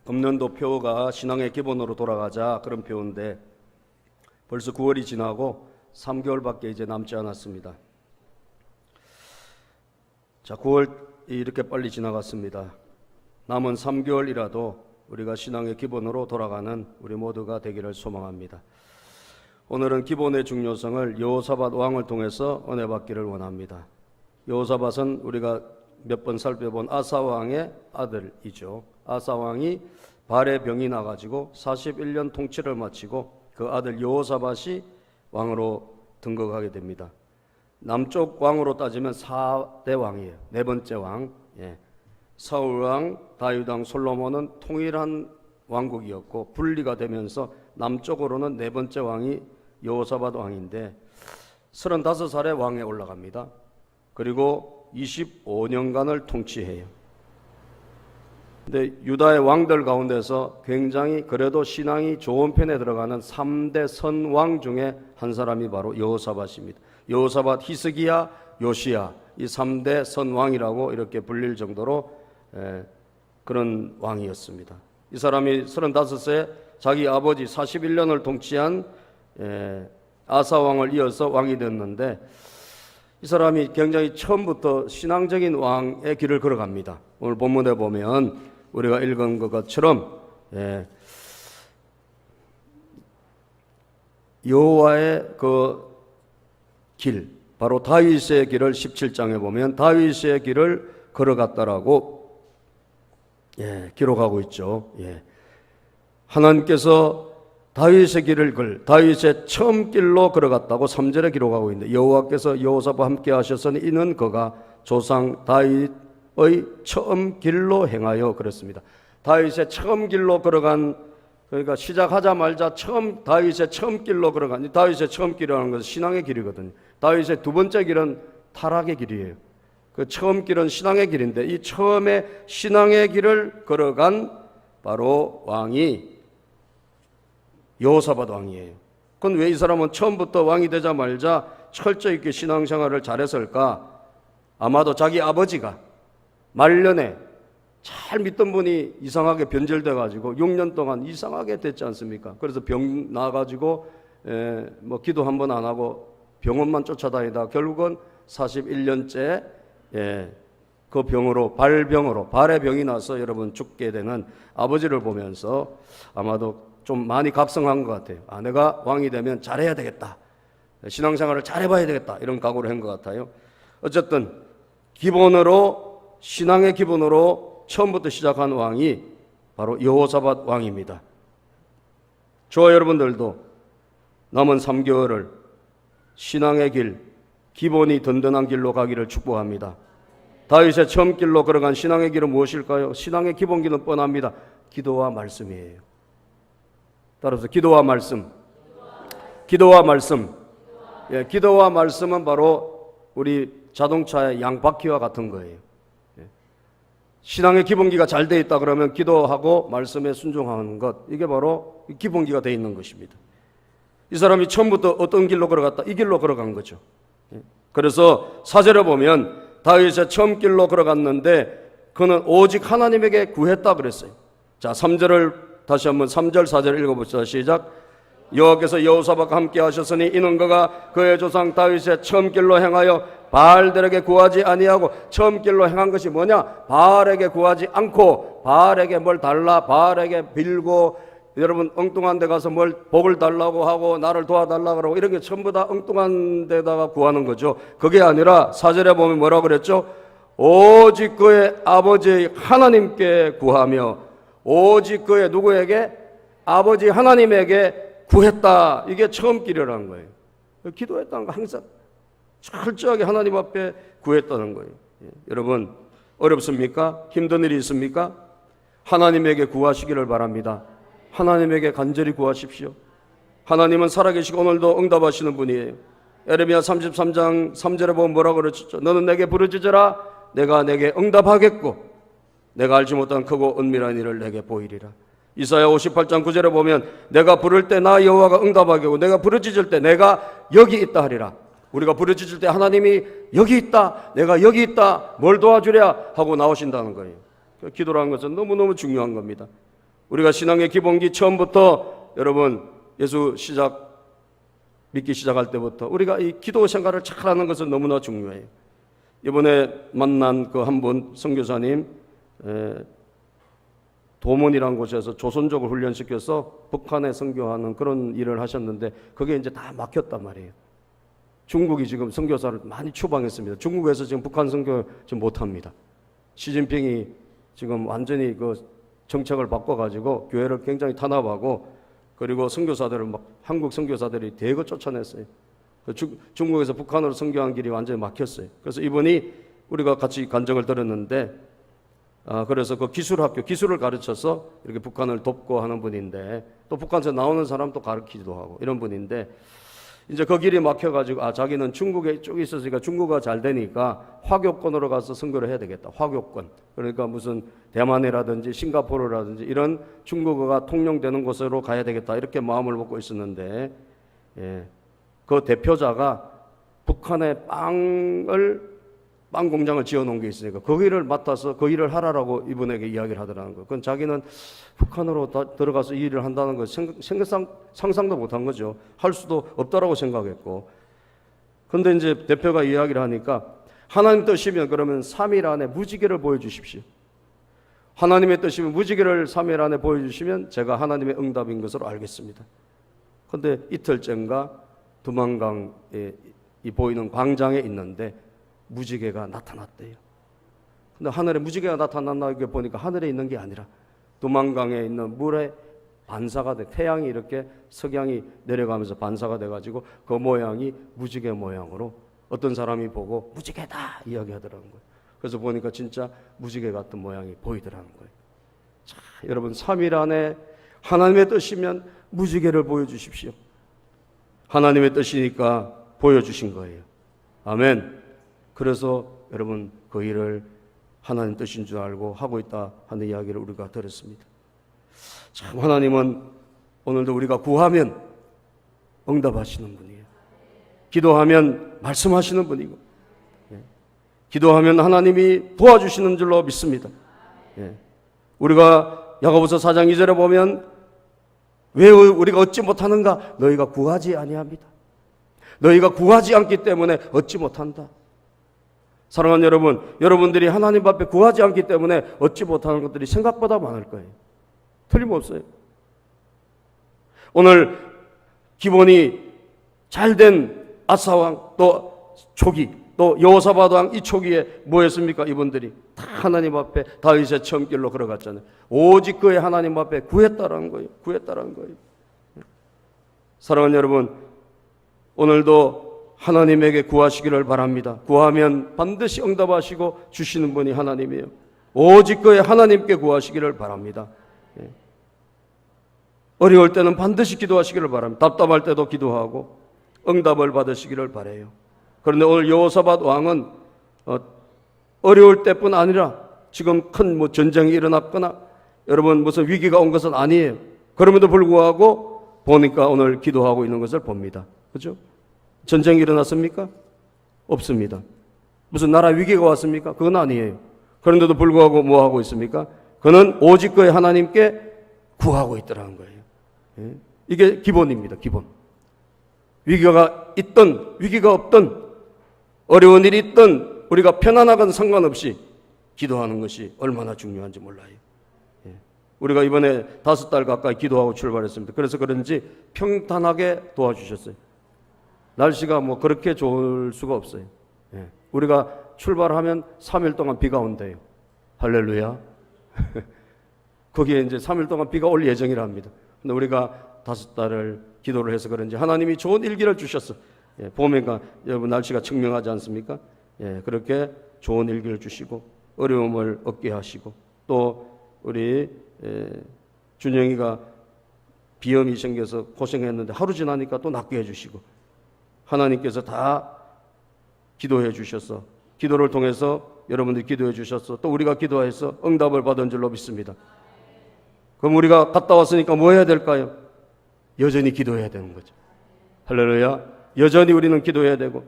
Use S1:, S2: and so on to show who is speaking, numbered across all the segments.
S1: 금년도 표가 신앙의 기본으로 돌아가자 그런 표인데 벌써 9월이 지나고 3개월밖에 이제 남지 않았습니다. 자, 9월 이렇게 빨리 지나갔습니다. 남은 3개월이라도 우리가 신앙의 기본으로 돌아가는 우리 모두가 되기를 소망합니다. 오늘은 기본의 중요성을 여호사밧 왕을 통해서 은혜 받기를 원합니다. 여호사밧은 우리가 몇 번 살펴본 아사 왕의 아들이죠. 아사 왕이 발에 병이 나가지고 41년 통치를 마치고 그 아들 여호사밧이 왕으로 등극하게 됩니다. 남쪽 왕으로 따지면 4대 왕이에요. 네 번째 왕. 사울 왕, 다윗 왕, 솔로몬은 통일한 왕국이었고 분리가 되면서 남쪽으로는 네 번째 왕이 여호사밧 왕인데 35살에 왕에 올라갑니다. 그리고 25년간을 통치해요. 근데 유다의 왕들 가운데서 굉장히 그래도 신앙이 좋은 편에 들어가는 3대 선왕 중에 한 사람이 바로 여호사밧입니다. 여호사밧, 히스기야, 요시야, 이 3대 선왕이라고 이렇게 불릴 정도로 그런 왕이었습니다. 이 사람이 35세에 자기 아버지 41년을 통치한 아사 왕을 이어서 왕이 됐는데 이 사람이 굉장히 처음부터 신앙적인 왕의 길을 걸어갑니다. 오늘 본문에 보면 우리가 읽은 것처럼 여호와의 그 길, 바로 다윗의 길을 17장에 보면 다윗의 길을 걸어갔다라고 기록하고 있죠. 하나님께서 다윗의 길을 다윗의 처음 길로 걸어갔다고 3절에 기록하고 있는데 여호와께서 여호사밧과 함께 하셨으니 이는 그가 조상 다윗의 처음 길로 행하여 그랬습니다. 다윗의 처음 길로 걸어간, 그러니까 시작하자마자 다윗의 처음 길로 걸어간, 다윗의 처음 길이라는 것은 신앙의 길이거든요. 다윗의 두 번째 길은 타락의 길이에요. 그 처음 길은 신앙의 길인데 이 처음에 신앙의 길을 걸어간 바로 왕이 여호사밧 왕이에요. 그건 왜 이 사람은 처음부터 왕이 되자 말자 철저히 있게 신앙생활을 잘했을까? 아마도 자기 아버지가 말년에 잘 믿던 분이 이상하게 변절돼 가지고 6년 동안 이상하게 됐지 않습니까? 그래서 병 나가지고 뭐 기도 한 번 안 하고 병원만 쫓아다니다 결국은 41년째 그 병으로, 발에 병이 나서 여러분 죽게 되는 아버지를 보면서 아마도 좀 많이 각성한 것 같아요. 내가 왕이 되면 잘해야 되겠다. 신앙생활을 잘해봐야 되겠다. 이런 각오를 한 것 같아요. 어쨌든 신앙의 기본으로 처음부터 시작한 왕이 바로 여호사밧 왕입니다. 저와 여러분들도 남은 3개월을 신앙의 길, 기본이 든든한 길로 가기를 축복합니다. 다윗의 처음 길로 걸어간 신앙의 길은 무엇일까요? 신앙의 기본 길은 뻔합니다. 기도와 말씀이에요. 따라서 기도와 말씀. 기도와 말씀은 바로 우리 자동차의 양바퀴와 같은 거예요. 신앙의 기본기가 잘 되어 있다 그러면 기도하고 말씀에 순종하는 것, 이게 바로 기본기가 되어 있는 것입니다. 이 사람이 처음부터 어떤 길로 걸어갔다? 이 길로 걸어간 거죠. 그래서 4절에 보면 다윗의 처음 길로 걸어갔는데 그는 오직 하나님에게 구했다 그랬어요. 자, 3절을 다시 한번 3절 4절 읽어봅시다. 시작. 여호와께서 여호사밧과 함께 하셨으니 이는 그가 그의 조상 다윗의 처음 길로 행하여 바알들에게 구하지 아니하고, 처음 길로 행한 것이 뭐냐? 바알에게 구하지 않고 바알에게 뭘 달라, 바알에게 빌고, 여러분 엉뚱한 데 가서 뭘 복을 달라고 하고 나를 도와달라고 그러고 이런 게 전부 다 엉뚱한 데다가 구하는 거죠. 그게 아니라 4절에 보면 뭐라고 그랬죠? 오직 그의 아버지 하나님께 구하며, 오직 그의 누구에게? 아버지 하나님에게 구했다. 이게 처음 길이라는 거예요. 기도했다는 거 항상 철저하게 하나님 앞에 구했다는 거예요. 여러분 어렵습니까? 힘든 일이 있습니까? 하나님에게 구하시기를 바랍니다. 하나님에게 간절히 구하십시오. 하나님은 살아계시고 오늘도 응답하시는 분이에요. 에레미야 33장 3절에 보면 뭐라고 그러셨죠? 너는 내게 부르짖으라 내가 내게 응답하겠고 내가 알지 못한 크고 은밀한 일을 내게 보이리라. 이사야 58장 9절에 보면 내가 부를 때 나 여호와가 응답하게 하고 내가 부르짖을 때 내가 여기 있다 하리라. 우리가 부르짖을 때 하나님이 여기 있다, 내가 여기 있다, 뭘 도와주랴 하고 나오신다는 거예요. 기도라는 것은 너무너무 중요한 겁니다. 우리가 신앙의 기본기 처음부터 여러분 예수 믿기 시작할 때부터 우리가 이 기도 생활을 잘하는 것은 너무나 중요해요. 이번에 만난 그 한 분 선교사님 도문이라는 곳에서 조선족을 훈련시켜서 북한에 선교하는 그런 일을 하셨는데 그게 이제 다 막혔단 말이에요. 중국이 지금 선교사를 많이 추방했습니다. 중국에서 지금 북한 선교 지금 못합니다. 시진핑이 지금 완전히 그 정책을 바꿔가지고 교회를 굉장히 탄압하고 그리고 선교사들을 막 한국 선교사들이 대거 쫓아냈어요. 중국에서 북한으로 선교한 길이 완전히 막혔어요. 그래서 이분이 우리가 같이 간증을 들었는데 그래서 그 기술을 가르쳐서 이렇게 북한을 돕고 하는 분인데 또 북한에서 나오는 사람도 가르치기도 하고 이런 분인데 이제 그 길이 막혀가지고 자기는 중국에 쭉 있었으니까 중국어가 잘 되니까 화교권으로 가서 선교를 해야 되겠다. 화교권. 그러니까 무슨 대만이라든지 싱가포르라든지 이런 중국어가 통용되는 곳으로 가야 되겠다. 이렇게 마음을 먹고 있었는데 그 대표자가 북한에 빵 공장을 지어놓은 게 있으니까 그 일을 맡아서 그 일을 하라고 이분에게 이야기를 하더라는 거예요. 그건 자기는 북한으로 들어가서 이 일을 한다는 거 상상도 못한 거죠. 할 수도 없다라고 생각했고. 그런데 이제 대표가 이야기를 하니까 하나님 뜻이면 그러면 3일 안에 무지개를 보여주십시오. 하나님의 뜻이면 무지개를 3일 안에 보여주시면 제가 하나님의 응답인 것으로 알겠습니다. 그런데 이틀째인가 두만강에 이 보이는 광장에 있는데 무지개가 나타났대요. 근데 하늘에 무지개가 나타났나 이렇게 보니까 하늘에 있는 게 아니라 두만강에 있는 물에 반사가 돼 태양이 이렇게 석양이 내려가면서 반사가 돼가지고 그 모양이 무지개 모양으로 어떤 사람이 보고 무지개다 이야기하더라는 거예요. 그래서 보니까 진짜 무지개 같은 모양이 보이더라는 거예요. 자, 여러분 3일 안에 하나님의 뜻이면 무지개를 보여주십시오. 하나님의 뜻이니까 보여주신 거예요. 아멘. 그래서 여러분 그 일을 하나님 뜻인 줄 알고 하고 있다 하는 이야기를 우리가 들었습니다. 참 하나님은 오늘도 우리가 구하면 응답하시는 분이에요. 기도하면 말씀하시는 분이고 기도하면 하나님이 도와주시는 줄로 믿습니다. 우리가 야고보서 4장 2절에 보면 왜 우리가 얻지 못하는가? 너희가 구하지 아니합니다. 너희가 구하지 않기 때문에 얻지 못한다. 사랑하는 여러분, 여러분들이 하나님 앞에 구하지 않기 때문에 얻지 못하는 것들이 생각보다 많을 거예요. 틀림없어요. 오늘 기본이 잘된 아사왕 또 초기 또 여호사밧 왕 이 초기에 뭐였습니까? 이분들이 다 하나님 앞에 다윗의 처음 길로 걸어갔잖아요. 오직 그의 하나님 앞에 구했다라는 거예요. 구했다라는 거예요. 사랑하는 여러분, 오늘도 하나님에게 구하시기를 바랍니다. 구하면 반드시 응답하시고 주시는 분이 하나님이에요. 오직 그의 하나님께 구하시기를 바랍니다. 어려울 때는 반드시 기도하시기를 바랍니다. 답답할 때도 기도하고 응답을 받으시기를 바라요. 그런데 오늘 여호사밧 왕은 어려울 때뿐 아니라 지금 큰 전쟁이 일어났거나 여러분 무슨 위기가 온 것은 아니에요. 그럼에도 불구하고 보니까 오늘 기도하고 있는 것을 봅니다. 그렇죠? 전쟁이 일어났습니까? 없습니다. 무슨 나라 위기가 왔습니까? 그건 아니에요. 그런데도 불구하고 뭐 하고 있습니까? 그는 오직 그의 하나님께 구하고 있더라는 거예요. 이게 기본입니다. 기본. 위기가 있든 위기가 없든 어려운 일이 있든 우리가 편안하건 상관없이 기도하는 것이 얼마나 중요한지 몰라요. 우리가 이번에 5달 가까이 기도하고 출발했습니다. 그래서 그런지 평탄하게 도와주셨어요. 날씨가 뭐 그렇게 좋을 수가 없어요. 우리가 출발하면 3일 동안 비가 온대요. 할렐루야. 거기에 이제 3일 동안 비가 올 예정이랍니다. 근데 우리가 5달을 기도를 해서 그런지 하나님이 좋은 일기를 주셨어. 봄에가 여러분 날씨가 청명하지 않습니까? 그렇게 좋은 일기를 주시고 어려움을 얻게 하시고 또 우리 준영이가 비염이 생겨서 고생했는데 하루 지나니까 또 낫게 해주시고 하나님께서 다 기도해 주셔서 기도를 통해서 여러분들이 기도해 주셔서 또 우리가 기도해서 응답을 받은 줄로 믿습니다. 그럼 우리가 갔다 왔으니까 뭐 해야 될까요? 여전히 기도해야 되는 거죠. 할렐루야. 여전히 우리는 기도해야 되고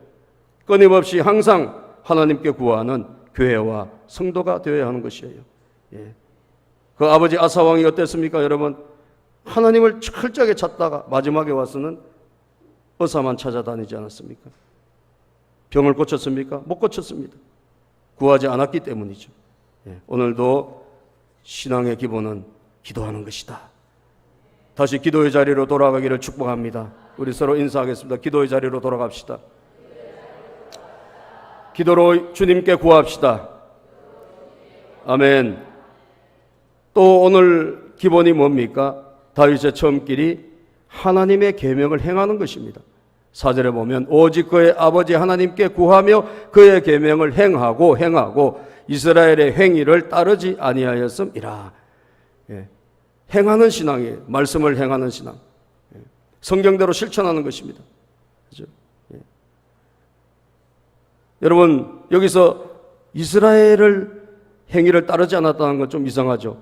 S1: 끊임없이 항상 하나님께 구하는 교회와 성도가 되어야 하는 것이에요. 예. 그 아버지 아사 왕이 어땠습니까, 여러분? 하나님을 철저하게 찾다가 마지막에 와서는 의사만 찾아다니지 않았습니까? 병을 고쳤습니까? 못 고쳤습니다. 구하지 않았기 때문이죠. 예. 오늘도 신앙의 기본은 기도하는 것이다. 다시 기도의 자리로 돌아가기를 축복합니다. 우리 서로 인사하겠습니다. 기도의 자리로 돌아갑시다. 기도로 주님께 구합시다. 아멘. 또 오늘 기본이 뭡니까? 다윗의 처음 길이 하나님의 계명을 행하는 것입니다. 4절에 보면 오직 그의 아버지 하나님께 구하며 그의 계명을 행하고 이스라엘의 행위를 따르지 아니하였음이라. 예. 행하는 신앙이에요. 말씀을 행하는 신앙. 예. 성경대로 실천하는 것입니다. 그렇죠? 예. 여러분 여기서 이스라엘을 행위를 따르지 않았다는 건 좀 이상하죠.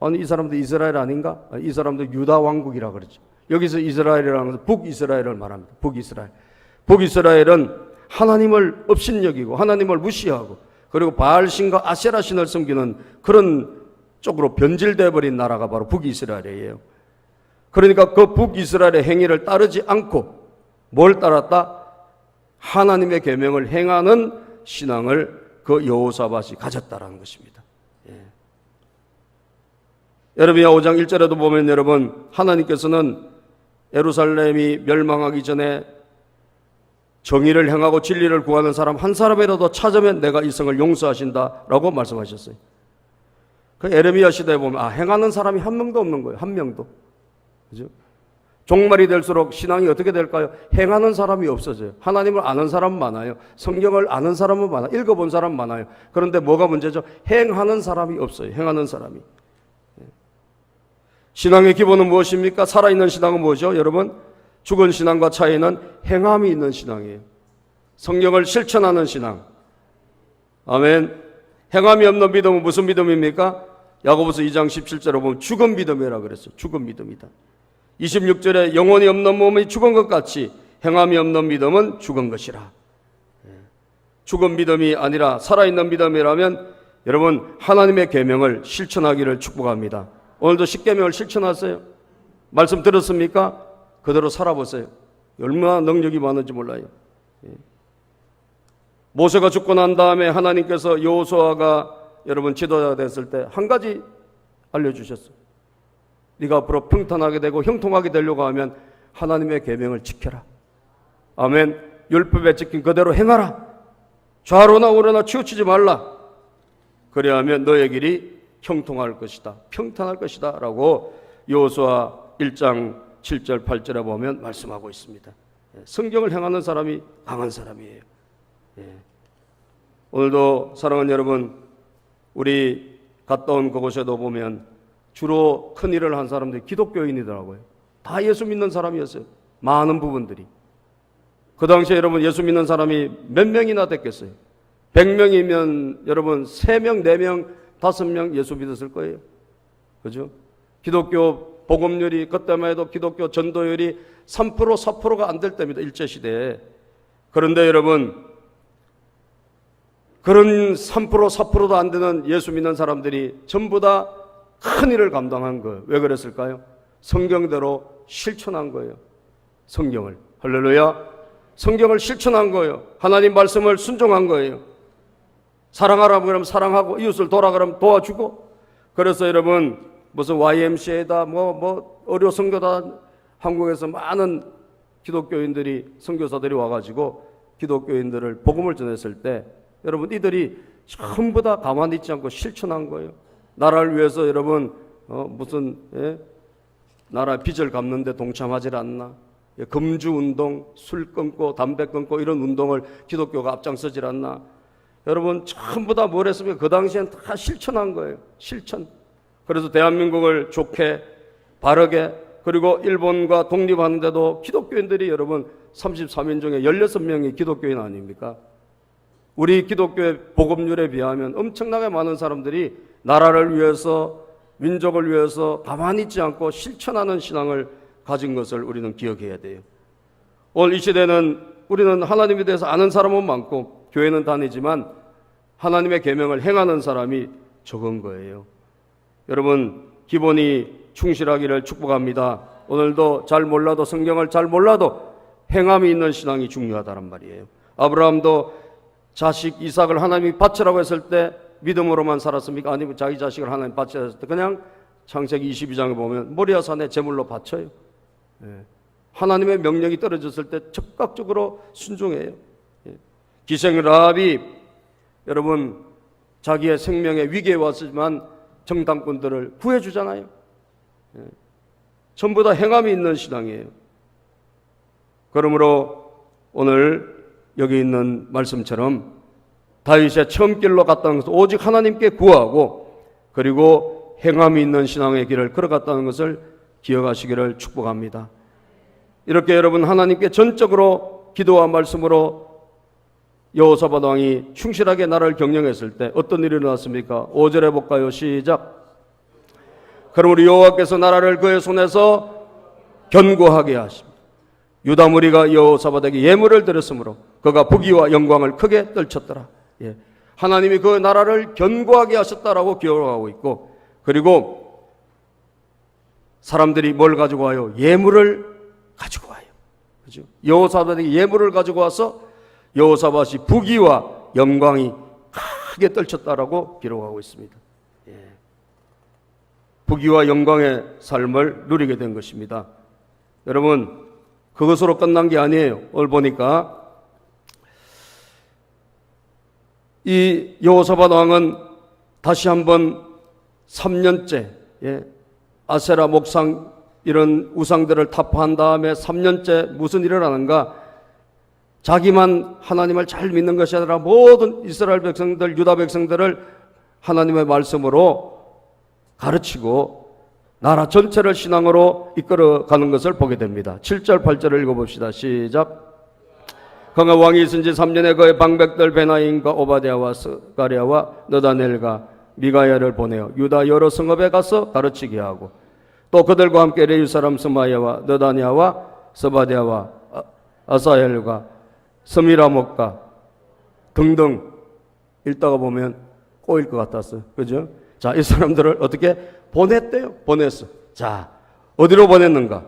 S1: 아니 이 사람도 이스라엘 아닌가? 이 사람도 유다 왕국이라 그러죠. 여기서 이스라엘이라는 것은 북이스라엘을 말합니다. 북이스라엘. 북이스라엘은 하나님을 업신여기고 하나님을 무시하고 그리고 바알신과 아세라신을 섬기는 그런 쪽으로 변질되어 버린 나라가 바로 북이스라엘이에요. 그러니까 그 북이스라엘의 행위를 따르지 않고 뭘 따랐다? 하나님의 계명을 행하는 신앙을 그 여호사밧이 가졌다라는 것입니다. 예. 여러분이 5장 1절에도 보면 여러분 하나님께서는 예루살렘이 멸망하기 전에 정의를 행하고 진리를 구하는 사람 한 사람이라도 찾으면 내가 이 성을 용서하신다라고 말씀하셨어요. 그 에레미야 시대에 보면 행하는 사람이 한 명도 없는 거예요. 한 명도. 그죠? 종말이 될수록 신앙이 어떻게 될까요? 행하는 사람이 없어져요. 하나님을 아는 사람 많아요. 성경을 아는 사람은 많아요. 읽어본 사람 많아요. 그런데 뭐가 문제죠? 행하는 사람이 없어요. 행하는 사람이. 신앙의 기본은 무엇입니까? 살아있는 신앙은 뭐죠? 여러분, 죽은 신앙과 차이는 행함이 있는 신앙이에요. 성경을 실천하는 신앙. 아멘. 행함이 없는 믿음은 무슨 믿음입니까? 야고보서 2장 17절에 보면 죽은 믿음이라 그랬어요. 죽은 믿음이다. 26절에 영혼이 없는 몸이 죽은 것 같이 행함이 없는 믿음은 죽은 것이라. 죽은 믿음이 아니라 살아있는 믿음이라면 여러분 하나님의 계명을 실천하기를 축복합니다. 오늘도 십계명을 실천하세요. 말씀 들었습니까? 그대로 살아보세요. 얼마나 능력이 많은지 몰라요. 모세가 죽고 난 다음에 하나님께서 여호수아가 여러분 지도자가 됐을 때 한 가지 알려주셨어요. 네가 앞으로 평탄하게 되고 형통하게 되려고 하면 하나님의 계명을 지켜라. 아멘. 율법에 지킨 그대로 행하라. 좌로나 우로나 치우치지 말라. 그래야 하면 너의 길이 형통할 것이다. 평탄할 것이다. 라고 여호수아 1장 7절 8절에 보면 말씀하고 있습니다. 성경을 행하는 사람이 강한 사람이에요. 오늘도 사랑하는 여러분, 우리 갔다 온 그곳에도 보면 주로 큰 일을 한 사람들이 기독교인이더라고요. 다 예수 믿는 사람이었어요. 많은 부분들이. 그 당시에 여러분 예수 믿는 사람이 몇 명이나 됐겠어요? 100명이면 여러분 3명, 4명, 5명 예수 믿었을 거예요. 그죠? 기독교 복음률이 그때만 해도 기독교 전도율이 3%, 4%가 안 될 때입니다. 일제시대에. 그런데 여러분 그런 3%, 4%도 안 되는 예수 믿는 사람들이 전부 다 큰 일을 감당한 거예요. 왜 그랬을까요? 성경대로 실천한 거예요. 성경을. 할렐루야. 성경을 실천한 거예요. 하나님 말씀을 순종한 거예요. 사랑하라고 그러면 사랑하고 이웃을 도와 그러면 도와주고. 그래서 여러분 무슨 YMCA다 뭐 어려 선교다 한국에서 많은 기독교인들이 선교사들이 와가지고 기독교인들을 복음을 전했을 때 여러분 이들이 전부 다 가만히 있지 않고 실천한 거예요. 나라를 위해서 여러분 나라 빚을 갚는데 동참하지 않나. 금주운동, 술 끊고 담배 끊고 이런 운동을 기독교가 앞장서질 않나. 여러분 전부 다 뭘 했습니까? 그 당시엔 다 실천한 거예요. 실천. 그래서 대한민국을 좋게 바르게 그리고 일본과 독립하는데도 기독교인들이 여러분 33인 중에 16명이 기독교인 아닙니까? 우리 기독교의 복음률에 비하면 엄청나게 많은 사람들이 나라를 위해서 민족을 위해서 가만히 있지 않고 실천하는 신앙을 가진 것을 우리는 기억해야 돼요. 오늘 이 시대는 우리는 하나님에 대해서 아는 사람은 많고 교회는 다니지만 하나님의 계명을 행하는 사람이 적은 거예요. 여러분, 기본이 충실하기를 축복합니다. 오늘도 잘 몰라도, 성경을 잘 몰라도 행함이 있는 신앙이 중요하다는 말이에요. 아브라함도 자식 이삭을 하나님이 바치라고 했을 때 믿음으로만 살았습니까? 아니면 자기 자식을 하나님 바치라 했을 때 그냥 창세기 22장에 보면 모리아 산에 제물로 바쳐요. 하나님의 명령이 떨어졌을 때 적극적으로 순종해요. 기생 라합이 여러분 자기의 생명의 위기에 왔지만 정탐꾼들을 구해주잖아요. 전부 다 행함이 있는 신앙이에요. 그러므로 오늘 여기 있는 말씀처럼 다윗의 처음 길로 갔다는 것은 오직 하나님께 구하고 그리고 행함이 있는 신앙의 길을 걸어갔다는 것을 기억하시기를 축복합니다. 이렇게 여러분 하나님께 전적으로 기도와 말씀으로 여호사밧 왕이 충실하게 나라를 경영했을 때 어떤 일이 일어났습니까? 5절에 볼까요? 시작. 그러므로 여호와께서 나라를 그의 손에서 견고하게 하십니다. 유다 무리가 여호사밧에게 예물을 드렸으므로 그가 부귀와 영광을 크게 떨쳤더라. 하나님이 그 나라를 견고하게 하셨다라고 기록하고 있고, 그리고 사람들이 뭘 가지고 와요? 예물을 가지고 와요. 그죠? 여호사밧에게 예물을 가지고 와서 여호사밧이 부귀와 영광이 크게 떨쳤다라고 기록하고 있습니다. 부귀와 영광의 삶을 누리게 된 것입니다. 여러분, 그것으로 끝난 게 아니에요. 오늘 보니까 이 여호사밧 왕은 다시 한번 3년째 아세라 목상 이런 우상들을 타파한 다음에 3년째 무슨 일을 하는가? 자기만 하나님을 잘 믿는 것이 아니라 모든 이스라엘 백성들, 유다 백성들을 하나님의 말씀으로 가르치고 나라 전체를 신앙으로 이끌어가는 것을 보게 됩니다. 7절 8절을 읽어봅시다. 시작. 그가 왕이 있은 지 3년에 그의 방백들 베나임과 오바댜와 스가랴와 느다넬과 미가야를 보내어 유다 여러 성읍에 가서 가르치게 하고 또 그들과 함께 레위 사람 스마야와 느다냐와 스바랴와 아사헬과 스미라목과 등등 읽다가 보면 꼬일 것 같았어요. 그죠? 자, 이 사람들을 어떻게 보냈대요? 보냈어. 자, 어디로 보냈는가?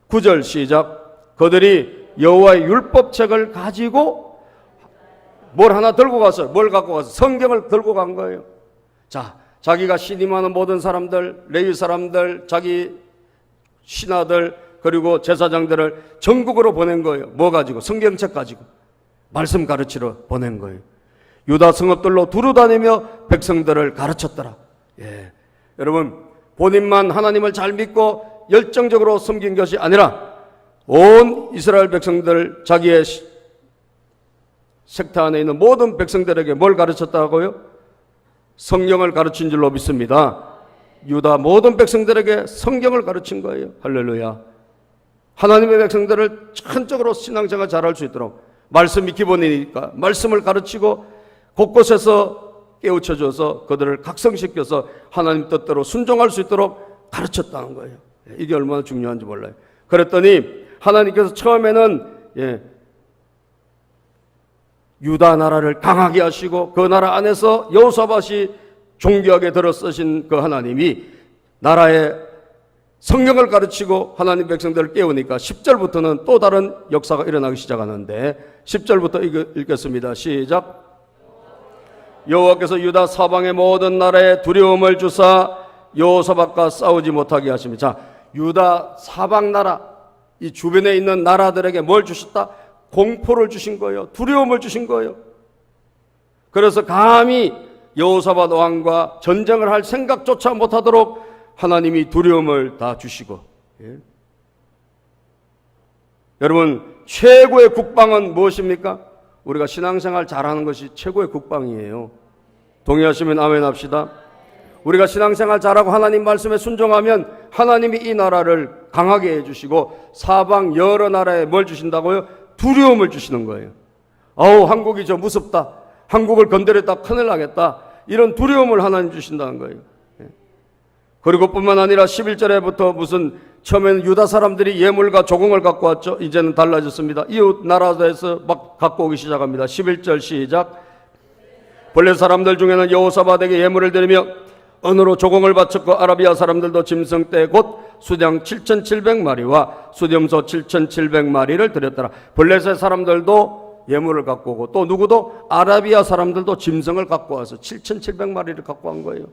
S1: 9절 시작. 그들이 여호와의 율법책을 가지고 뭘 하나 들고 갔어요. 뭘 갖고 갔어요? 성경을 들고 간 거예요. 자, 자기가 신임하는 모든 사람들, 레위 사람들, 자기 신하들, 그리고 제사장들을 전국으로 보낸 거예요. 뭐 가지고? 성경책 가지고. 말씀 가르치러 보낸 거예요. 유다 성읍들로 두루 다니며 백성들을 가르쳤더라. 여러분, 본인만 하나님을 잘 믿고 열정적으로 섬긴 것이 아니라 온 이스라엘 백성들, 자기의 색타 안에 있는 모든 백성들에게 뭘 가르쳤다고요? 성경을 가르친 줄로 믿습니다. 유다 모든 백성들에게 성경을 가르친 거예요. 할렐루야. 하나님의 백성들을 전적으로 신앙생활 잘할 수 있도록 말씀이 기본이니까 말씀을 가르치고 곳곳에서 깨우쳐줘서 그들을 각성시켜서 하나님 뜻대로 순종할 수 있도록 가르쳤다는 거예요. 이게 얼마나 중요한지 몰라요. 그랬더니 하나님께서 처음에는 유다 나라를 강하게 하시고 그 나라 안에서 여호사밧이 존귀하게 들어서신 그 하나님이 나라에 성경을 가르치고 하나님 백성들을 깨우니까 10절부터는 또 다른 역사가 일어나기 시작하는데 10절부터 읽겠습니다. 시작. 여호와께서 유다 사방의 모든 나라에 두려움을 주사 여호사밧과 싸우지 못하게 하십니다. 자, 유다 사방 나라, 이 주변에 있는 나라들에게 뭘 주셨다? 공포를 주신 거예요. 두려움을 주신 거예요. 그래서 감히 여호사밧 왕과 전쟁을 할 생각조차 못하도록 하나님이 두려움을 다 주시고, 여러분, 최고의 국방은 무엇입니까? 우리가 신앙생활 잘하는 것이 최고의 국방이에요. 동의하시면 아멘 합시다. 우리가 신앙생활 잘하고 하나님 말씀에 순종하면 하나님이 이 나라를 강하게 해주시고 사방 여러 나라에 뭘 주신다고요? 두려움을 주시는 거예요. 아우, 한국이 저 무섭다. 한국을 건드렸다 큰일 나겠다. 이런 두려움을 하나님 주신다는 거예요. 그리고 뿐만 아니라 11절에부터 무슨 처음에는 유다 사람들이 예물과 조공을 갖고 왔죠. 이제는 달라졌습니다. 이웃 나라에서 막 갖고 오기 시작합니다. 11절 시작. 블레 사람들 중에는 여호사밧에게 예물을 드리며 은으로 조공을 바쳤고 아라비아 사람들도 짐승 떼 곧 수량 7,700마리와 수염소 7,700마리를 드렸더라. 블레셋 사람들도 예물을 갖고 오고 또 누구도 아라비아 사람들도 짐승을 갖고 와서 7,700마리를 갖고 온 거예요.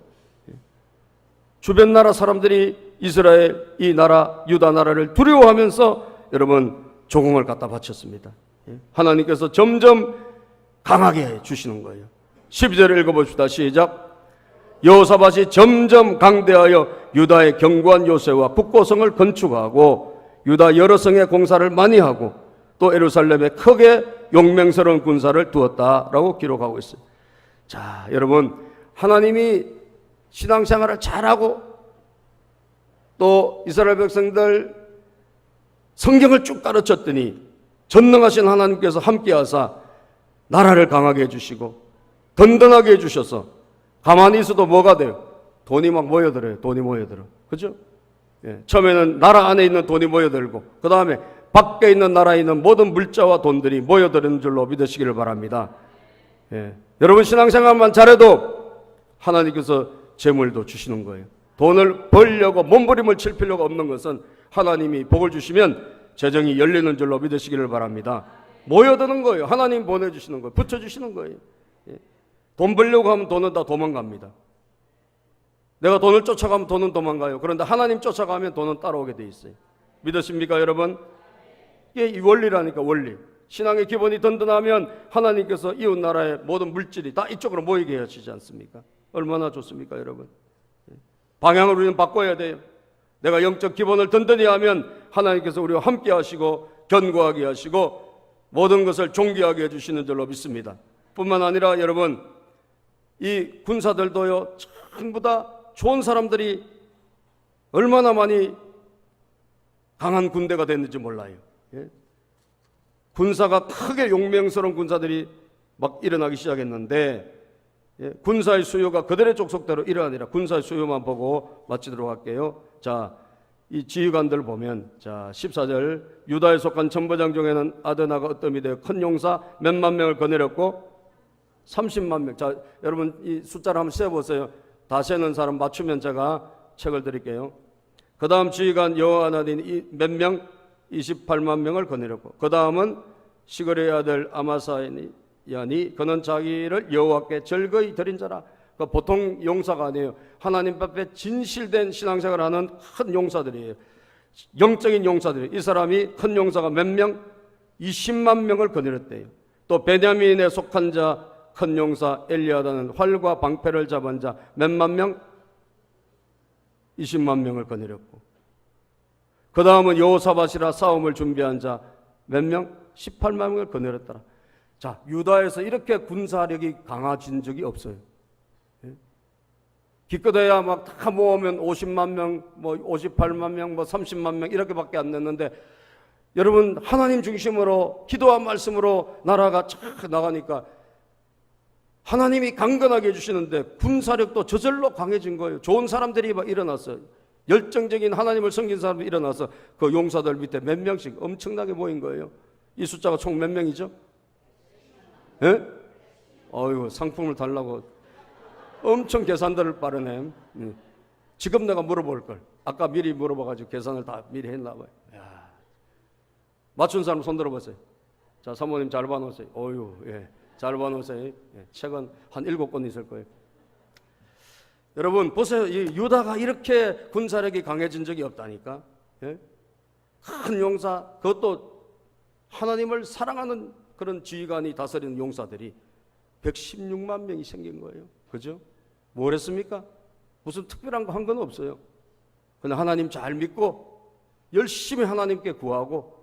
S1: 주변 나라 사람들이 이스라엘 이 나라 유다 나라를 두려워하면서 여러분 조공을 갖다 바쳤습니다. 하나님께서 점점 강하게 해 주시는 거예요. 12절을 읽어봅시다. 시작. 여호사밧이 점점 강대하여 유다의 견고한 요새와 국고성을 건축하고 유다 여러 성의 공사를 많이 하고 또 예루살렘에 크게 용맹스러운 군사를 두었다라고 기록하고 있어요. 자, 여러분 하나님이 신앙생활을 잘하고 또 이스라엘 백성들 성경을 쭉 가르쳤더니 전능하신 하나님께서 함께하사 나라를 강하게 해주시고 든든하게 해주셔서 가만히 있어도 뭐가 돼요? 돈이 막 모여들어요. 돈이 모여들어. 그죠? 예, 처음에는 나라 안에 있는 돈이 모여들고 그 다음에 밖에 있는 나라에 있는 모든 물자와 돈들이 모여드는 줄로 믿으시기를 바랍니다. 예, 여러분 신앙생활만 잘해도 하나님께서 재물도 주시는 거예요. 돈을 벌려고 몸부림을 칠 필요가 없는 것은 하나님이 복을 주시면 재정이 열리는 줄로 믿으시기를 바랍니다. 모여드는 거예요. 하나님 보내주시는 거예요. 붙여주시는 거예요. 예. 돈 벌려고 하면 돈은 다 도망갑니다. 내가 돈을 쫓아가면 돈은 도망가요. 그런데 하나님 쫓아가면 돈은 따라오게 돼 있어요. 믿으십니까 여러분? 이게 이 원리라니까 원리. 신앙의 기본이 든든하면 하나님께서 이웃 나라의 모든 물질이 다 이쪽으로 모이게 해주지 않습니까? 얼마나 좋습니까 여러분? 방향을 우리는 바꿔야 돼요. 내가 영적 기본을 든든히 하면 하나님께서 우리와 함께 하시고 견고하게 하시고 모든 것을 존귀하게 해주시는 줄로 믿습니다. 뿐만 아니라 여러분 이 군사들도요 전부 다 좋은 사람들이 얼마나 많이 강한 군대가 됐는지 몰라요. 예? 군사가 크게 용맹스러운 군사들이 막 일어나기 시작했는데 예, 군사의 수요가 그들의 족속대로 일어나니라. 군사의 수요만 보고 마치도록 할게요. 자, 이 지휘관들 보면 자 14절 유다에 속한 천부장 중에는 아드나가 어뜸이 되어 큰 용사 몇만 명을 거느렸고 30만 명. 자, 여러분 이 숫자를 한번 세어보세요. 다 세는 사람 맞추면 제가 책을 드릴게요. 그 다음 지휘관 여호하나딘 몇 명? 28만 명을 거느렸고 그 다음은 시그레의 아들 아마사야니 그는 자기를 여호와께 절거히 드린 자라. 그 보통 용사가 아니에요. 하나님 앞에 진실된 신앙생활을 하는 큰 용사들이에요. 영적인 용사들이에요. 이 사람이 큰 용사가 몇 명? 20만 명을 거느렸대요. 또 베냐민에 속한 자 큰 용사 엘리아다는 활과 방패를 잡은 자 몇만 명? 20만 명을 거느렸고 그 다음은 여호사밧이라 싸움을 준비한 자 몇 명? 18만 명을 거느렸더라. 자, 유다에서 이렇게 군사력이 강해진 적이 없어요. 예? 기껏해야 막 다 모으면 50만 명, 뭐 58만 명, 뭐 30만 명 이렇게밖에 안 됐는데 여러분 하나님 중심으로 기도와 말씀으로 나라가 쫙 나가니까 하나님이 강건하게 해주시는데 군사력도 저절로 강해진 거예요. 좋은 사람들이 막 일어났어요. 열정적인 하나님을 섬긴 사람들이 일어나서 그 용사들 밑에 몇 명씩 엄청나게 모인 거예요. 이 숫자가 총 몇 명이죠? 예? 어이구 상품을 달라고 엄청 계산들을 빠르네. 지금 내가 물어볼 걸 아까 미리 물어봐가지고 계산을 다 미리 했나 봐요. 야. 맞춘 사람 손 들어보세요. 자, 사모님 잘 봐놓으세요. 어유, 예, 잘 봐놓으세요. 예, 책은 한 7권 있을 거예요. 여러분 보세요. 이 유다가 이렇게 군사력이 강해진 적이 없다니까. 예? 큰 용사, 그것도 하나님을 사랑하는 그런 지휘관이 다스리는 용사들이 116만 명이 생긴 거예요. 그죠? 뭘 했습니까? 무슨 특별한 거 한 건 없어요. 그냥 하나님 잘 믿고 열심히 하나님께 구하고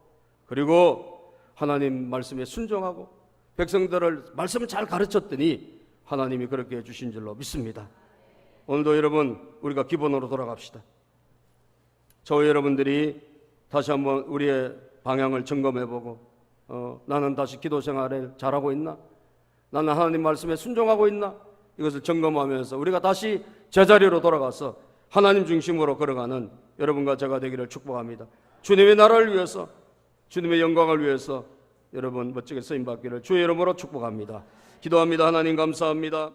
S1: 그리고 하나님 말씀에 순종하고 백성들을 말씀을 잘 가르쳤더니 하나님이 그렇게 해주신 줄로 믿습니다. 오늘도 여러분 우리가 기본으로 돌아갑시다. 저와 여러분들이 다시 한번 우리의 방향을 점검해보고 나는 다시 기도 생활을 잘하고 있나? 나는 하나님 말씀에 순종하고 있나? 이것을 점검하면서 우리가 다시 제자리로 돌아가서 하나님 중심으로 걸어가는 여러분과 제가 되기를 축복합니다. 주님의 나라를 위해서, 주님의 영광을 위해서 여러분 멋지게 쓰임받기를 주의 이름으로 축복합니다. 기도합니다. 하나님 감사합니다.